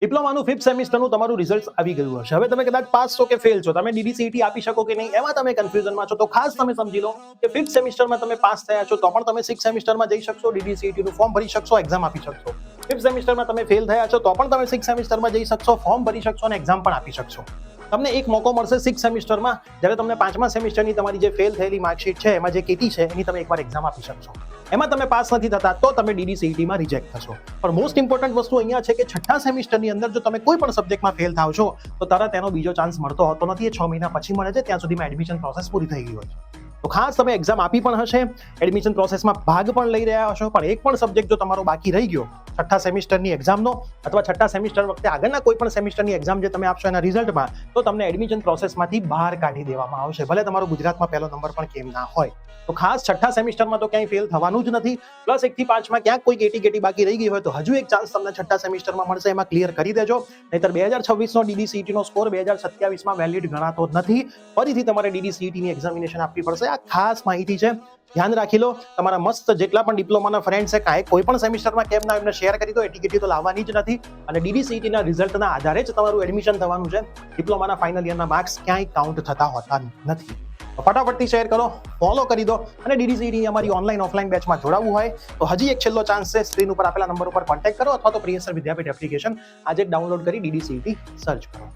ડિપ્લોમાનું 5th સેમિસ્ટરનું તમારું result આવી ગયું હશે. હવે તમે કદાચ પાસ છો કે ફેલ છો, તમે DDCET આપી શકો કે નહીં એમાં તમે કન્ફ્યુઝનમાં છો, તો ખાસ તમે સમજી લો કે 5th સેમિસ્ટરમાં તમે પાસ થયા છો તો પણ તમે 6th સેમિસ્ટરમાં જઈ શકશો, DDCET નું ફોર્મ ભરી શકશો, એક્ઝામ આપી શકશો. 5th સેમિસ્ટરમાં તમે ફેલ થયા છો તો પણ તમે 6th સેમિસ્ટરમાં જઈ શકશો, ફોર્મ ભરી શકશો અને એક્ઝામ પણ આપી શકશો. તમને એક મોકો મળશે 6th સેમિસ્ટરમાં, જ્યારે તમને 5મા સેમિસ્ટરની તમારી જે ફેલ થયેલી માર્કશીટ છે એમાં જે KT છે એની તમે એકવાર એક્ઝામ આપી શકશો. એમાં તમે પાસ નથી થતા તો તમે DDCETમાં રિજેક્ટ થશો. પણ મોસ્ટ ઇમ્પોર્ટન્ટ વસ્તુ અહીંયા છે કે 6ઠ્ઠા સેમિસ્ટરની અંદર જો તમે કોઈ પણ સબ્જેક્ટમાં ફેલ થાવ છો તો તરત એનો બીજો ચાન્સ મળતો હોતો નથી. એ 6 મહિના પછી મળે છે, ત્યાં સુધીમાં એડમિશન પ્રોસેસ પૂરી થઈ ગઈ હોય છે. તો ખાસ તમે એક્ઝામ આપી પણ હશે, એડમિશન પ્રોસેસમાં ભાગ પણ લઈ રહ્યા હશો, પણ એક પણ સબ્જેક્ટ જો તમારો બાકી રહી ગયો 6ઠ્ઠા સેમિસ્ટરની એક્ઝામનો અથવા 6ઠ્ઠા સેમિસ્ટર વખતે આગળના કોઈ પણ સેમિસ્ટરની એક્ઝામ જે તમે આપશો એના રિઝલ્ટમાં, તો તમને એડમિશન પ્રોસેસમાંથી બહાર કાઢી દેવામાં આવશે, ભલે તમારો ગુજરાતમાં પહેલો નંબર પણ કેમ ના હોય. તો ખાસ 6ઠ્ઠા સેમિસ્ટરમાં તો ક્યાંય ફેલ થવાનું જ નથી. પ્લસ 1 થી 5માં ક્યાંક કોઈ કેટી બાકી રહી ગઈ હોય તો હજુ એક ચાન્સ તમને 6ઠ્ઠા સેમિસ્ટરમાં મળશે, એમાં ક્લિયર કરી દેજો. નહીતર 2026નો DDCET નો સ્કોર 2027માં વેલિડ ગણાતો નથી. ફરીથી તમારે DDCETની એક્ઝામિનેશન આપવી પડશે. આ ખાસ માહિતી છે, ધ્યાન રાખી લો. તમારા મસ્ત જેટલા પણ ડિપ્લોમાના ફ્રેન્ડ છે કાંઈ કોઈ પણ સેમિસ્ટરમાં કેમ ના એમને શેર કરી દો. એટીકેટી તો લાવવાની જ નથી અને DDCETના રિઝલ્ટના આધારે જ તમારું એડમિશન થવાનું છે. ડિપ્લોમાના ફાઇનલ યરના માર્ક્સ ક્યાંય કાઉન્ટ થતા હોતા નથી. ફટાફટથી શેર કરો, ફોલો કરી દો અને DDCET અમારી ઓનલાઈન ઓફલાઈન બેચમાં જોડાવવું હોય તો હજી એક છેલ્લો ચાન્સ છે. સ્ક્રીન ઉપર આપેલા નંબર ઉપર કોન્ટેક્ટ કરો અથવા તો પ્રિયસર વિદ્યાપીઠ એપ્લિકેશન આજે ડાઉનલોડ કરી DDCET સર્ચ કરો.